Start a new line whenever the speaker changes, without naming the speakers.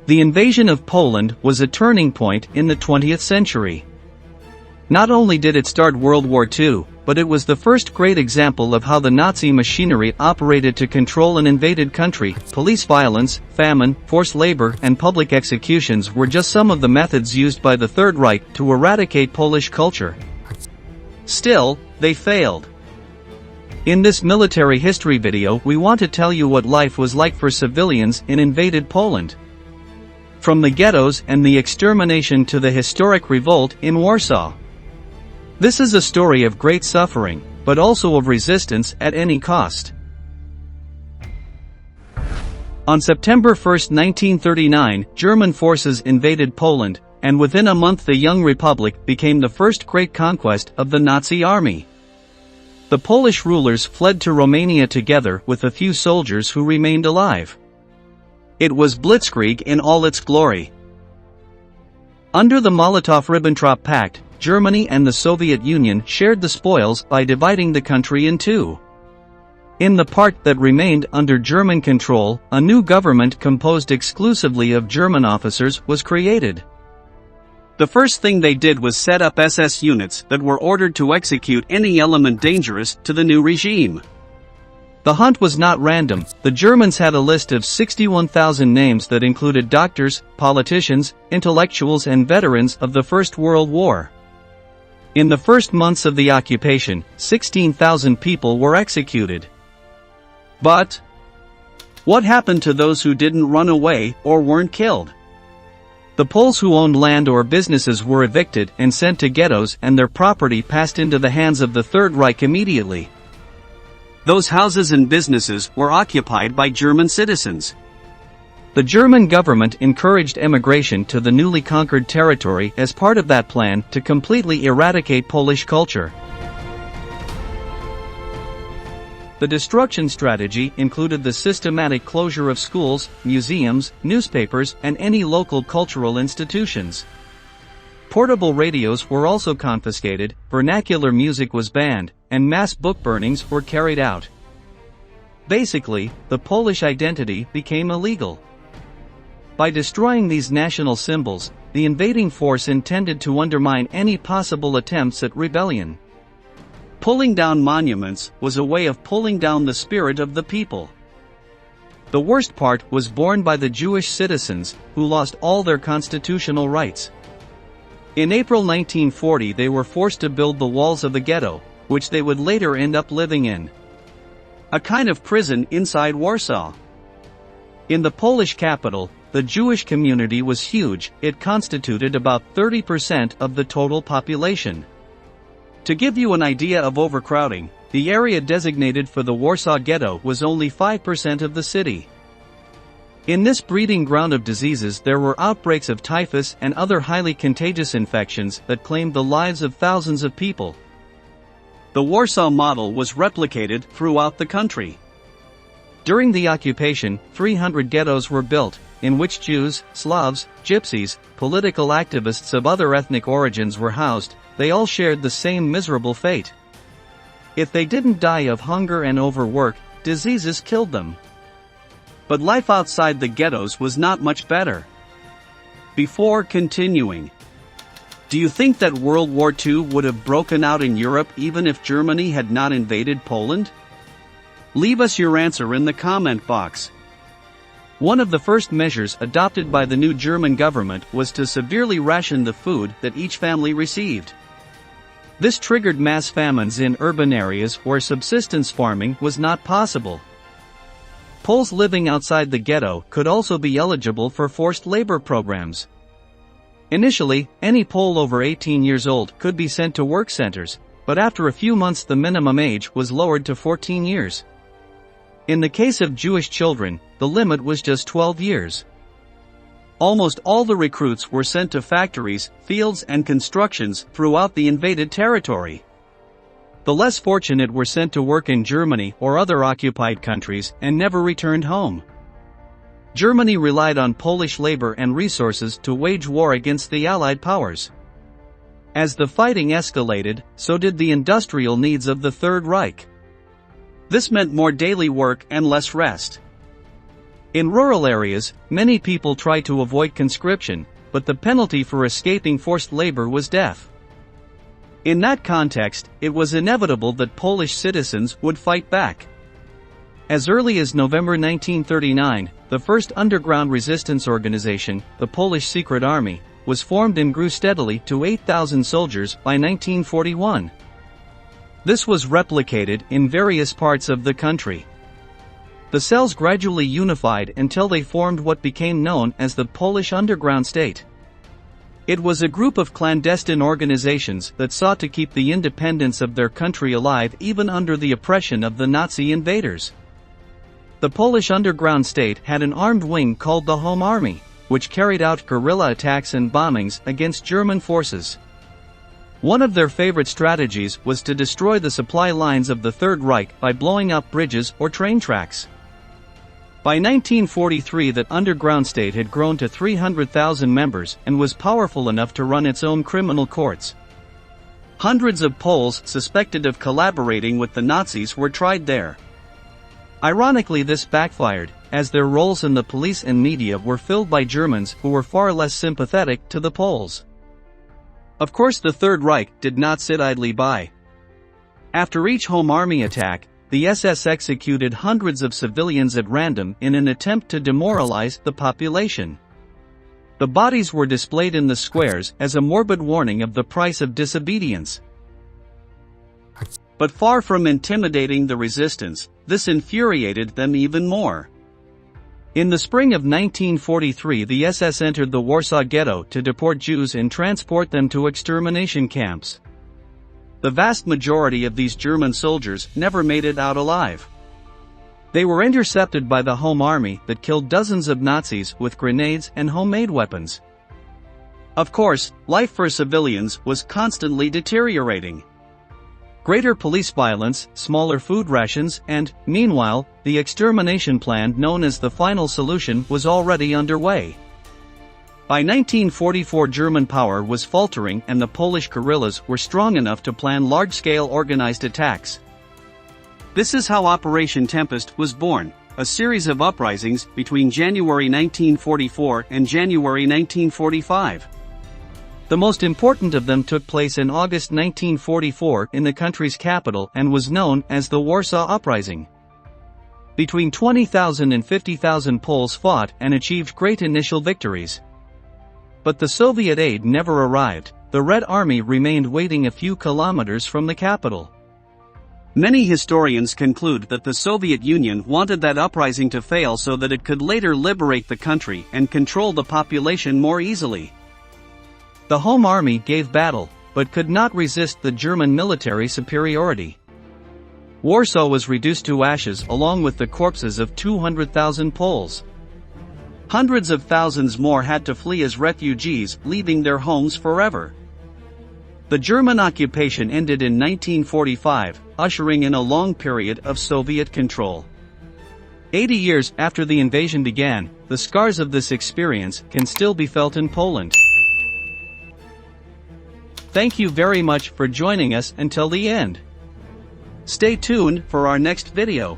The invasion of Poland was a turning point in the 20th century. Not only did it start World War II, but it was the first great example of how the Nazi machinery operated to control an invaded country. Police violence, famine, forced labor, and public executions were just some of the methods used by the Third Reich to eradicate Polish culture. Still, they failed. In this military history video, we want to tell you what life was like for civilians in invaded Poland. From the ghettos and the extermination to the historic revolt in Warsaw. This is a story of great suffering, but also of resistance at any cost. On September 1, 1939, German forces invaded Poland, and within a month the young republic became the first great conquest of the Nazi army. The Polish rulers fled to Romania together with a few soldiers who remained alive. It was blitzkrieg in all its glory. Under the Molotov-Ribbentrop Pact, Germany and the Soviet Union shared the spoils by dividing the country in two. In the part that remained under German control, a new government composed exclusively of German officers was created. The first thing they did was set up SS units that were ordered to execute any element dangerous to the new regime. The hunt was not random. The Germans had a list of 61,000 names that included doctors, politicians, intellectuals and veterans of the First World War. In the first months of the occupation, 16,000 people were executed. But what happened to those who didn't run away or weren't killed? The Poles who owned land or businesses were evicted and sent to ghettos, and their property passed into the hands of the Third Reich immediately. Those houses and businesses were occupied by German citizens. The German government encouraged emigration to the newly conquered territory as part of that plan to completely eradicate Polish culture. The destruction strategy included the systematic closure of schools, museums, newspapers, and any local cultural institutions. Portable radios were also confiscated, vernacular music was banned, and mass book burnings were carried out. Basically, the Polish identity became illegal. By destroying these national symbols, the invading force intended to undermine any possible attempts at rebellion. Pulling down monuments was a way of pulling down the spirit of the people. The worst part was borne by the Jewish citizens, who lost all their constitutional rights. In April 1940 they were forced to build the walls of the ghetto, which they would later end up living in. A kind of prison inside Warsaw. In the Polish capital, the Jewish community was huge. It constituted about 30% of the total population. To give you an idea of overcrowding, the area designated for the Warsaw Ghetto was only 5% of the city. In this breeding ground of diseases there were outbreaks of typhus and other highly contagious infections that claimed the lives of thousands of people. The Warsaw model was replicated throughout the country. During the occupation, 300 ghettos were built, in which Jews, Slavs, Gypsies, political activists of other ethnic origins were housed. They all shared the same miserable fate. If they didn't die of hunger and overwork, diseases killed them. But life outside the ghettos was not much better. Before continuing, do you think that World War II would have broken out in Europe even if Germany had not invaded Poland? Leave us your answer in the comment box. One of the first measures adopted by the new German government was to severely ration the food that each family received. This triggered mass famines in urban areas where subsistence farming was not possible. Poles living outside the ghetto could also be eligible for forced labor programs. Initially, any Pole over 18 years old could be sent to work centers, but after a few months the minimum age was lowered to 14 years. In the case of Jewish children, the limit was just 12 years. Almost all the recruits were sent to factories, fields and constructions throughout the invaded territory. The less fortunate were sent to work in Germany or other occupied countries and never returned home. Germany relied on Polish labor and resources to wage war against the Allied powers. As the fighting escalated, so did the industrial needs of the Third Reich. This meant more daily work and less rest. In rural areas, many people tried to avoid conscription, but the penalty for escaping forced labor was death. In that context, it was inevitable that Polish citizens would fight back. As early as November 1939, the first underground resistance organization, the Polish Secret Army, was formed and grew steadily to 8,000 soldiers by 1941. This was replicated in various parts of the country. The cells gradually unified until they formed what became known as the Polish Underground State. It was a group of clandestine organizations that sought to keep the independence of their country alive even under the oppression of the Nazi invaders. The Polish Underground State had an armed wing called the Home Army, which carried out guerrilla attacks and bombings against German forces. One of their favorite strategies was to destroy the supply lines of the Third Reich by blowing up bridges or train tracks. By 1943, that underground state had grown to 300,000 members and was powerful enough to run its own criminal courts. Hundreds of Poles suspected of collaborating with the Nazis were tried there. Ironically, this backfired, as their roles in the police and media were filled by Germans who were far less sympathetic to the Poles. Of course, the Third Reich did not sit idly by. After each Home Army attack, the SS executed hundreds of civilians at random in an attempt to demoralize the population. The bodies were displayed in the squares as a morbid warning of the price of disobedience. But far from intimidating the resistance, this infuriated them even more. In the spring of 1943, the SS entered the Warsaw Ghetto to deport Jews and transport them to extermination camps. The vast majority of these German soldiers never made it out alive. They were intercepted by the Home Army that killed dozens of Nazis with grenades and homemade weapons. Of course, life for civilians was constantly deteriorating. Greater police violence, smaller food rations, and, meanwhile, the extermination plan known as the Final Solution was already underway. By 1944, German power was faltering and the Polish guerrillas were strong enough to plan large-scale organized attacks. This is how Operation Tempest was born, a series of uprisings between January 1944 and January 1945. The most important of them took place in August 1944 in the country's capital and was known as the Warsaw Uprising. Between 20,000 and 50,000 Poles fought and achieved great initial victories. But the Soviet aid never arrived. The Red Army remained waiting a few kilometers from the capital. Many historians conclude that the Soviet Union wanted that uprising to fail so that it could later liberate the country and control the population more easily. The Home Army gave battle, but could not resist the German military superiority. Warsaw was reduced to ashes along with the corpses of 200,000 Poles. Hundreds of thousands more had to flee as refugees, leaving their homes forever. The German occupation ended in 1945, ushering in a long period of Soviet control. 80 years after the invasion began, the scars of this experience can still be felt in Poland. Thank you very much for joining us until the end. Stay tuned for our next video.